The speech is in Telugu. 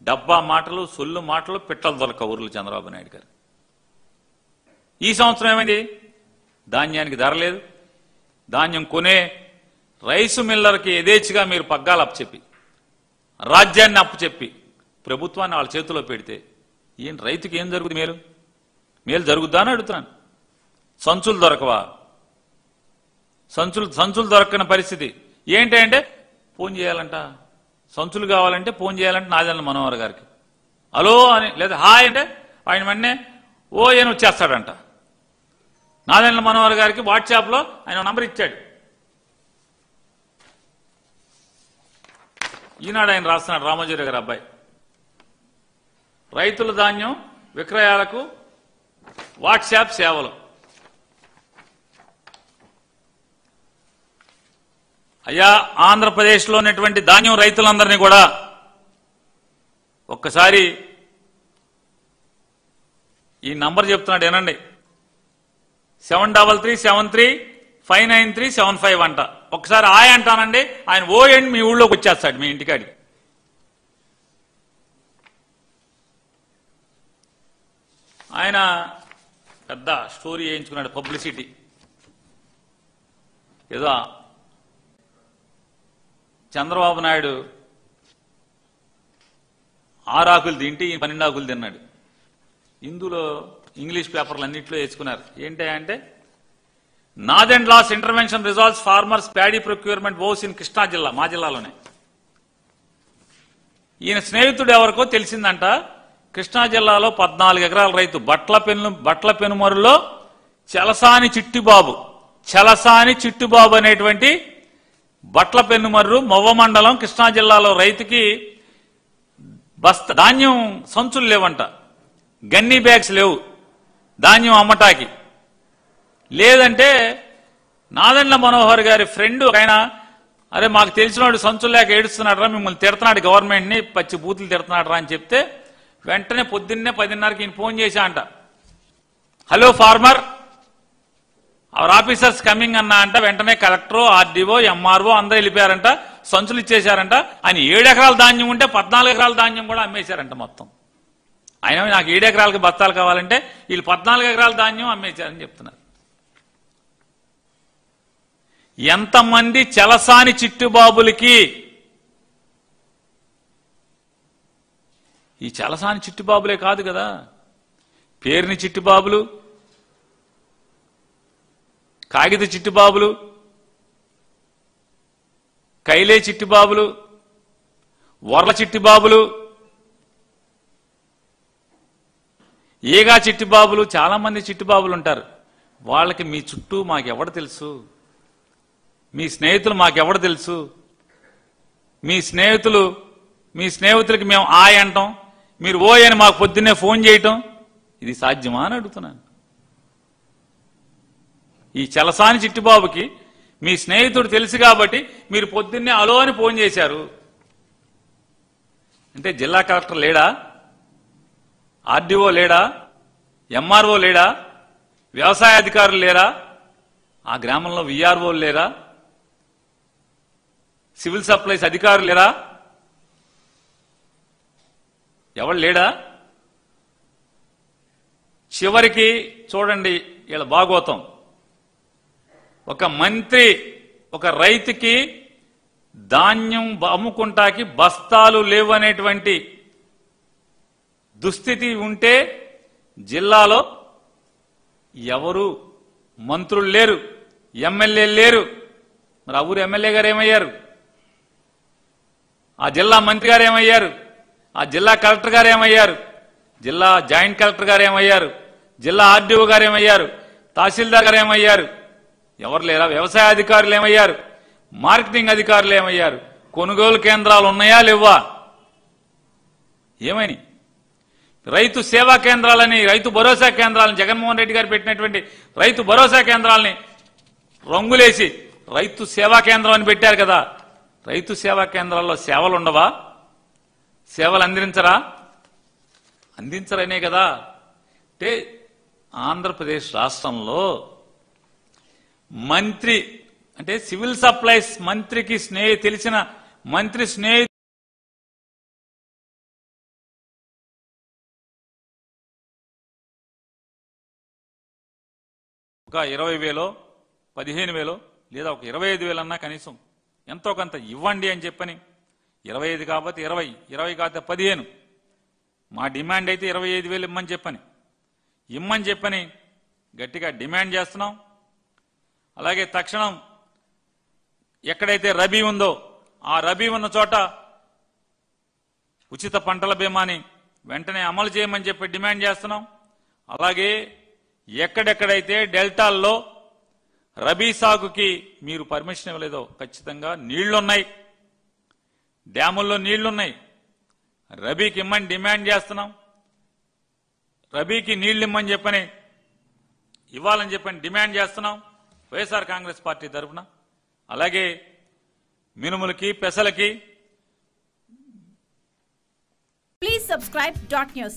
డబ్బా మాటలు, సొల్లు మాటలు, పిట్టలు దొరక ఊర్లు చంద్రబాబు నాయుడు గారు. ఈ సంవత్సరం ఏమైంది? ధాన్యానికి ధర లేదు. ధాన్యం కొనే రైసు మిల్లర్కి యథేచ్ఛగా మీరు పగ్గాలు అప్పచెప్పి, రాజ్యాన్ని అప్పచెప్పి, ప్రభుత్వాన్ని వాళ్ళ చేతిలో పెడితే రైతుకి ఏం జరుగుతుంది? మేలు జరుగుద్దా అని అడుగుతున్నాను. సంచులు దొరకవా? సంచులు దొరకని పరిస్థితి ఏంటంటే ఫోన్ చేయాలంట. సంచులు కావాలంటే ఫోన్ చేయాలంటే నాదెండ్ల మనోహర్ గారికి హలో అని, లేదా హాయ్ అంటే ఆయన వెంటనే ఓ అని వచ్చేస్తాడంట. నాదెండ్ల మనోహర్ గారికి వాట్సాప్లో ఆయన నంబర్ ఇచ్చాడు. ఈనాడు ఆయన రాస్తున్నాడు, రామోజీరావు గారి అబ్బాయి. రైతుల ధాన్యం విక్రయాలకు వాట్సాప్ సేవలు. అయ్యా, ఆంధ్రప్రదేశ్లో ఉన్నటువంటి ధాన్యం రైతులందరినీ కూడా ఒక్కసారి ఈ నంబర్ చెప్తున్నాడు ఏనండి, 7337359375 అంట. ఒకసారి ఆయ్ అంటానండి, ఆయన ఓ ఎండ్ మీ ఊళ్ళోకి వచ్చేస్తాడు, మీ ఇంటికాడికి. ఆయన పెద్ద స్టోరీ వేయించుకున్నాడు, పబ్లిసిటీ. ఏదో చంద్రబాబు నాయుడు 6 ఆకులు తింటే 12 ఆకులు తిన్నాడు. ఇందులో ఇంగ్లీష్ పేపర్లు అన్నింటిలో వేసుకున్నారు. ఏంటంటే Nadendla's intervention resolves farmers paddy procurement woes in Krishna జిల్లా, మా జిల్లాలోనే. ఈయన స్నేహితుడు ఎవరికో తెలిసిందంట, కృష్ణా జిల్లాలో 14 ఎకరాల రైతు బట్ల పెనుమరులో చలసాని చిట్టిబాబు అనేటువంటి బట్ల పెనుమర్రు మొవ్వ మండలం కృష్ణా జిల్లాలో రైతుకి ధాన్యం సంచులు లేవంట, గన్నీ బ్యాగ్స్ లేవు ధాన్యం అమ్మటాకి. లేదంటే నాదెండ్ల మనోహర్ గారి ఫ్రెండ్ ఆయన, అరే మాకు తెలిసినవాడు సంచులు లేక ఏడుస్తున్నాడు రా, మిమ్మల్ని తిడుతున్నాడు, గవర్నమెంట్ని పచ్చి బూతులు తిడుతున్నాడు రా అని చెప్తే వెంటనే పొద్దున్నే 10:30కి ఈయన ఫోన్ చేశా అంట, hello farmer our officers coming అన్నా అంట. వెంటనే కలెక్టర్, ఆర్డీఓ, ఎంఆర్ఓ అందరూ వెళ్ళిపోయారంట, సంచులు ఇచ్చేశారంట. ఆయన 7 ఎకరాల ధాన్యం ఉంటే 14 ఎకరాల ధాన్యం కూడా అమ్మేశారంట మొత్తం. ఆయన నాకు 7 ఎకరాలకి బస్తాలు కావాలంటే వీళ్ళు 14 ఎకరాల ధాన్యం అమ్మేశారని చెప్తున్నారు. ఎంతమంది చలసాని చిట్టుబాబులకి, ఈ చలసాని చిట్టుబాబులే కాదు కదా, పేరుని చిట్టుబాబులు, కాగిత చిట్టుబాబులు, కైలే చిట్టుబాబులు, వర్ల చిట్టుబాబులు, ఏగా చిట్టుబాబులు, చాలా మంది చిట్టుబాబులు ఉంటారు. వాళ్ళకి మీ చుట్టూ మాకెవడ తెలుసు, మీ స్నేహితులు మాకెవడ తెలుసు, మీ స్నేహితులకి మేము ఆయ్ అంటాం, మీరు ఓ అని మాకు పొద్దున్నే ఫోన్ చేయటం, ఇది సాధ్యమా అని అడుగుతున్నాను. ఈ చలసాని చిట్టుబాబుకి మీ స్నేహితుడు తెలుసు కాబట్టి మీరు పొద్దున్నే అలో అని ఫోన్ చేశారు. అంటే జిల్లా కలెక్టర్ లేడా, ఆర్డీఓ లేడా, ఎంఆర్ఓ లేడా, వ్యవసాయ అధికారులు లేరా, ఆ గ్రామంలో విఆర్ఓలు లేరా, సివిల్ సప్లైస్ అధికారులు లేరా, ఎవరు లేడా? చివరికి చూడండి వీళ్ళ భాగవతం, ఒక మంత్రి ఒక రైతుకి ధాన్యం అమ్ముకుంటాకి బస్తాలు లేవనేటువంటి దుస్థితి ఉంటే జిల్లాలో ఎవరు మంత్రులు లేరు, ఎమ్మెల్యేలు లేరు. మరి ఆ ఊరు ఎమ్మెల్యే గారు ఏమయ్యారు, ఆ జిల్లా మంత్రి గారు ఏమయ్యారు, ఆ జిల్లా కలెక్టర్ గారు ఏమయ్యారు, జిల్లా జాయింట్ కలెక్టర్ గారు ఏమయ్యారు, జిల్లా ఆర్డీఓ గారు ఏమయ్యారు, తహసీల్దార్ గారు ఏమయ్యారు, ఎవరు లేరా? వ్యవసాయ అధికారులు ఏమయ్యారు, మార్కెటింగ్ అధికారులు ఏమయ్యారు, కొనుగోలు కేంద్రాలు ఉన్నాయా లేవా, ఏమని? రైతు సేవా కేంద్రాలని, రైతు భరోసా కేంద్రాలని, జగన్మోహన్ రెడ్డి గారు పెట్టినటువంటి రైతు భరోసా కేంద్రాలని రంగులేసి రైతు సేవా కేంద్రం అని పెట్టారు కదా. రైతు సేవా కేంద్రాల్లో సేవలు ఉండవా? సేవలు అందించరనే కదా. అంటే ఆంధ్రప్రదేశ్ రాష్ట్రంలో మంత్రి అంటే సివిల్ సప్లైస్ మంత్రికి తెలిసిన మంత్రి ఒక 20,000 15,000 లేదా ఒక 25,000 అన్నా కనీసం ఎంతో కొంత ఇవ్వండి అని చెప్పని 25 కాకపోతే 20 కాకపోతే 15 మా డిమాండ్ అయితే 25,000 ఇమ్మని చెప్పని గట్టిగా డిమాండ్ చేస్తున్నాం. అలాగే తక్షణం ఎక్కడైతే రబీ ఉందో ఆ రబీ ఉన్న చోట ఉచిత పంటల బీమాని వెంటనే అమలు చేయమని చెప్పి డిమాండ్ చేస్తున్నాం. అలాగే ఎక్కడెక్కడైతే డెల్టాల్లో రబీ సాగుకి మీరు పర్మిషన్ ఇవ్వలేదో ఖచ్చితంగా నీళ్లున్నాయి, డ్యాముల్లో నీళ్లున్నాయి, రబీకి ఇమ్మని డిమాండ్ చేస్తున్నాం. రబీకి నీళ్లు ఇమ్మని చెప్పని ఇవ్వాలని చెప్పని డిమాండ్ చేస్తున్నాం వైఎస్ఆర్ కాంగ్రెస్ పార్టీ తరఫున. అలాగే మినుములకి పెసలకి Please subscribe dot news.